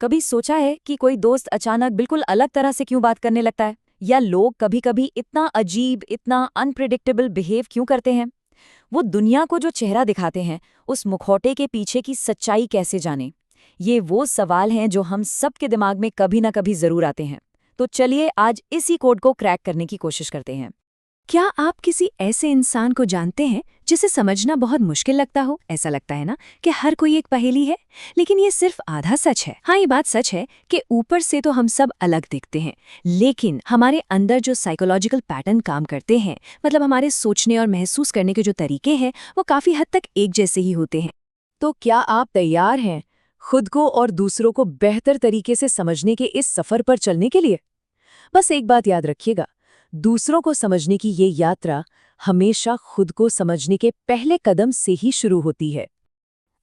कभी सोचा है कि कोई दोस्त अचानक बिल्कुल अलग तरह से क्यों बात करने लगता है? या लोग कभी-कभी इतना अजीब, इतना अनप्रिडिक्टेबल बिहेव क्यों करते हैं? वो दुनिया को जो चेहरा दिखाते हैं, उस मुखौटे के पीछे की सच्चाई कैसे जानें? ये वो सवाल हैं जो हम सबके दिमाग में कभी ना कभी जरूर आते हैं। तो चलिए आज इसी कोड को क्रैक करने की कोशिश करते हैं। क्या आप किसी ऐसे इंसान को जानते हैं जिसे समझना बहुत मुश्किल लगता हो? ऐसा लगता है ना कि हर कोई एक पहेली है, लेकिन ये सिर्फ आधा सच है। हाँ, ये बात सच है कि ऊपर से तो हम सब अलग दिखते हैं, लेकिन हमारे अंदर जो साइकोलॉजिकल पैटर्न काम करते हैं, मतलब हमारे सोचने और महसूस करने के जो तरीके हैं, वो काफी हद तक एक जैसे ही होते हैं। तो क्या आप तैयार हैं खुद को और दूसरों को बेहतर तरीके से समझने के इस सफर पर चलने के लिए? बस एक बात याद रखिएगा, दूसरों को समझने की ये यात्रा हमेशा खुद को समझने के पहले कदम से ही शुरू होती है।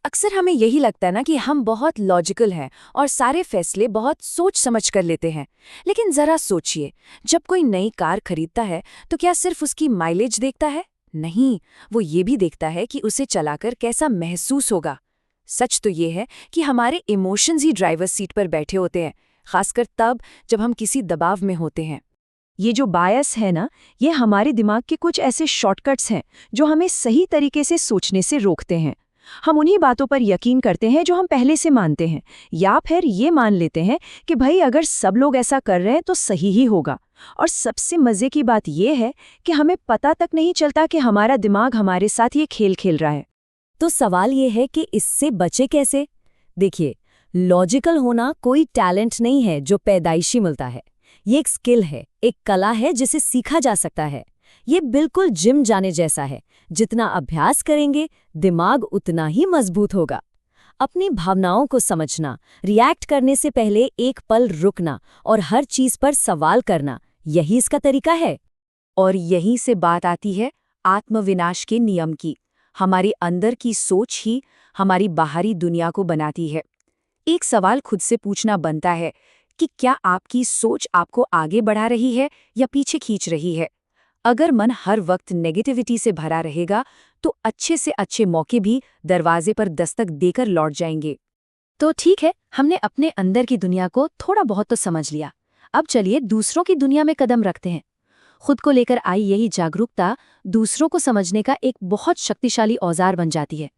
अक्सर हमें यही लगता है ना कि हम बहुत लॉजिकल हैं और सारे फैसले बहुत सोच समझ कर लेते हैं। लेकिन जरा सोचिए, जब कोई नई कार खरीदता है तो क्या सिर्फ उसकी माइलेज देखता है? नहीं, वो ये भी देखता है कि उसे चलाकर कैसा महसूस होगा। सच तो ये है कि हमारे इमोशंस ही ड्राइवर सीट पर बैठे होते हैं, खासकर तब जब हम किसी दबाव में होते हैं। ये जो बायस है ना, ये हमारे दिमाग के कुछ ऐसे शॉर्टकट्स हैं जो हमें सही तरीके से सोचने से रोकते हैं। हम उन्हीं बातों पर यकीन करते हैं जो हम पहले से मानते हैं, या फिर ये मान लेते हैं कि भाई अगर सब लोग ऐसा कर रहे हैं तो सही ही होगा। और सबसे मजे की बात यह है कि हमें पता तक नहीं चलता कि हमारा दिमाग हमारे साथ ये खेल खेल रहा है। तो सवाल ये है कि इससे बचे कैसे? देखिए, लॉजिकल होना कोई टैलेंट नहीं है जो पैदाइशी मिलता है। ये एक स्किल है, एक कला है जिसे सीखा जा सकता है। ये बिल्कुल जिम जाने जैसा है, जितना अभ्यास करेंगे दिमाग उतना ही मजबूत होगा। अपनी भावनाओं को समझना, रिएक्ट करने से पहले एक पल रुकना और हर चीज पर सवाल करना, यही इसका तरीका है। और यहीं से बात आती है आत्मविनाश के नियम की। हमारी अंदर की सोच ही हमारी बाहरी दुनिया को बनाती है। एक सवाल खुद से पूछना बनता है कि क्या आपकी सोच आपको आगे बढ़ा रही है या पीछे खींच रही है? अगर मन हर वक्त नेगेटिविटी से भरा रहेगा तो अच्छे से अच्छे मौके भी दरवाजे पर दस्तक देकर लौट जाएंगे। तो ठीक है, हमने अपने अंदर की दुनिया को थोड़ा बहुत तो समझ लिया। अब चलिए दूसरों की दुनिया में कदम रखते हैं। खुद को लेकर आई यही जागरूकता दूसरों को समझने का एक बहुत शक्तिशाली औजार बन जाती है।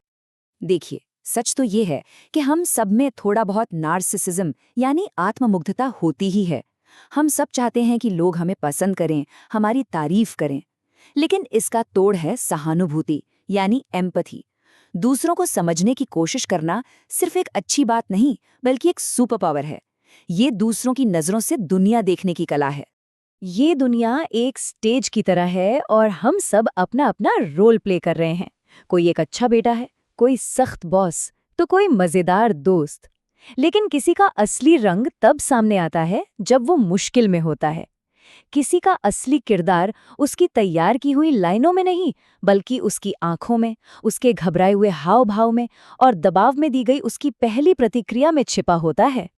देखिए, सच तो ये है कि हम सब में थोड़ा बहुत नार्सिसिज्म यानी आत्ममुग्धता होती ही है। हम सब चाहते हैं कि लोग हमें पसंद करें, हमारी तारीफ करें। लेकिन इसका तोड़ है सहानुभूति यानी एम्पैथी। दूसरों को समझने की कोशिश करना सिर्फ एक अच्छी बात नहीं, बल्कि एक सुपर पावर है। ये दूसरों की नज़रों से दुनिया देखने की कला है। ये दुनिया एक स्टेज की तरह है और हम सब अपना अपना रोल प्ले कर रहे हैं। कोई एक अच्छा बेटा है, कोई सख्त बॉस, तो कोई मजेदार दोस्त। लेकिन किसी का असली रंग तब सामने आता है जब वो मुश्किल में होता है। किसी का असली किरदार उसकी तैयार की हुई लाइनों में नहीं, बल्कि उसकी आंखों में, उसके घबराए हुए हाव भाव में और दबाव में दी गई उसकी पहली प्रतिक्रिया में छिपा होता है।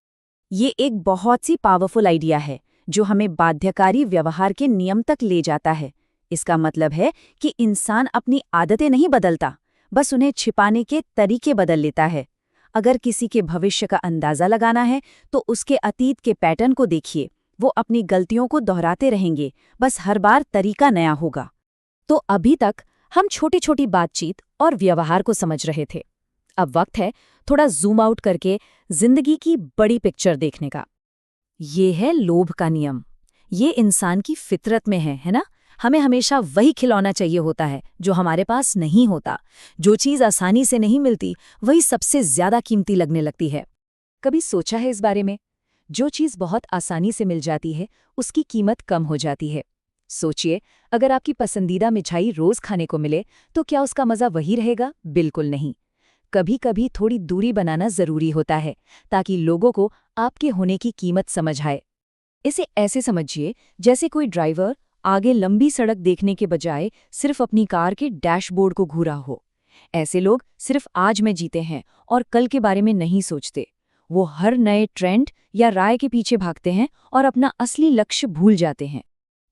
ये एक बहुत सी पावरफुल आइडिया है जो हमें बाध्यकारी व्यवहार के नियम तक ले जाता है। इसका मतलब है कि इंसान अपनी आदतें नहीं बदलता, बस उन्हें छिपाने के तरीके बदल लेता है। अगर किसी के भविष्य का अंदाजा लगाना है तो उसके अतीत के पैटर्न को देखिए। वो अपनी गलतियों को दोहराते रहेंगे, बस हर बार तरीका नया होगा। तो अभी तक हम छोटी छोटी बातचीत और व्यवहार को समझ रहे थे। अब वक्त है थोड़ा जूम आउट करके जिंदगी की बड़ी पिक्चर देखने का। ये है लोभ का नियम। ये इंसान की फितरत में है ना? हमें हमेशा वही खिलौना चाहिए होता है जो हमारे पास नहीं होता। जो चीज़ आसानी से नहीं मिलती, वही सबसे ज्यादा कीमती लगने लगती है। कभी सोचा है इस बारे में? जो चीज़ बहुत आसानी से मिल जाती है, उसकी कीमत कम हो जाती है। सोचिए, अगर आपकी पसंदीदा मिठाई रोज खाने को मिले, तो क्या उसका मज़ा वही रहेगा? बिल्कुल नहीं। कभी कभी थोड़ी दूरी बनाना ज़रूरी होता है, ताकि लोगों को आपके होने की कीमत समझ आए। इसे ऐसे समझिए जैसे कोई ड्राइवर आगे लंबी सड़क देखने के बजाय सिर्फ अपनी कार के डैशबोर्ड को घूरा हो। ऐसे लोग सिर्फ आज में जीते हैं और कल के बारे में नहीं सोचते। वो हर नए ट्रेंड या राय के पीछे भागते हैं और अपना असली लक्ष्य भूल जाते हैं।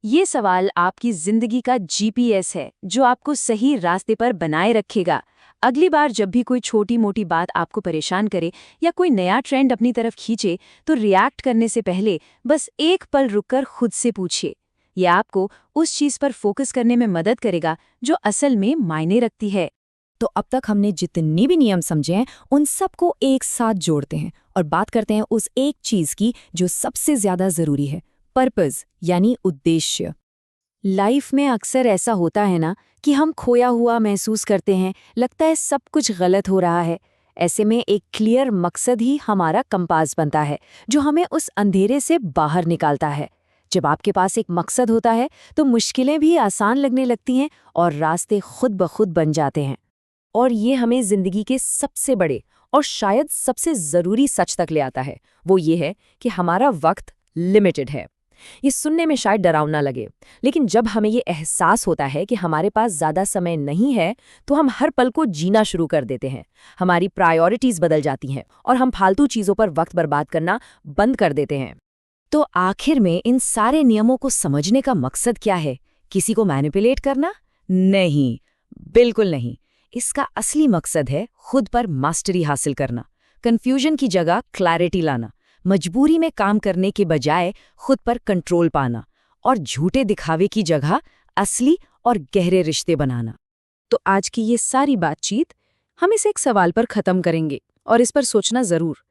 ये सवाल आपकी जिंदगी का जीपीएस है जो आपको सही रास्ते पर बनाए रखेगा। अगली बार जब भी कोई छोटी मोटी बात आपको परेशान करे या कोई नया ट्रेंड अपनी तरफ खींचे, तो रिएक्ट करने से पहले बस एक पल रुककर खुद से पूछिए। यह आपको उस चीज पर फोकस करने में मदद करेगा जो असल में मायने रखती है। तो अब तक हमने जितनी भी नियम समझे हैं उन सबको एक साथ जोड़ते हैं और बात करते हैं उस एक चीज की जो सबसे ज्यादा जरूरी है, पर्पस यानी उद्देश्य। लाइफ में अक्सर ऐसा होता है ना कि हम खोया हुआ महसूस करते हैं, लगता है सब कुछ गलत हो रहा है। ऐसे में एक क्लियर मकसद ही हमारा कंपास बनता है, जो हमें उस अंधेरे से बाहर निकालता है। जब आपके पास एक मकसद होता है तो मुश्किलें भी आसान लगने लगती हैं और रास्ते खुद ब खुद बन जाते हैं। और ये हमें जिंदगी के सबसे बड़े और शायद सबसे जरूरी सच तक ले आता है। वो ये है कि हमारा वक्त लिमिटेड है। ये सुनने में शायद डरावना लगे, लेकिन जब हमें ये एहसास होता है कि हमारे पास ज़्यादा समय नहीं है, तो हम हर पल को जीना शुरू कर देते हैं। हमारी प्रायोरिटीज़ बदल जाती हैं और हम फालतू चीज़ों पर वक्त बर्बाद करना बंद कर देते हैं। तो आखिर में इन सारे नियमों को समझने का मकसद क्या है? किसी को मैनिपुलेट करना? नहीं, बिल्कुल नहीं। इसका असली मकसद है खुद पर मास्टरी हासिल करना, कंफ्यूजन की जगह क्लैरिटी लाना, मजबूरी में काम करने के बजाय खुद पर कंट्रोल पाना और झूठे दिखावे की जगह असली और गहरे रिश्ते बनाना। तो आज की ये सारी बातचीत हम इस एक सवाल पर खत्म करेंगे और इस पर सोचना जरूर।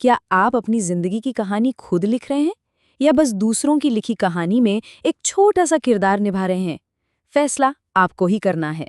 क्या आप अपनी जिंदगी की कहानी खुद लिख रहे हैं या बस दूसरों की लिखी कहानी में एक छोटा सा किरदार निभा रहे हैं? फैसला आपको ही करना है।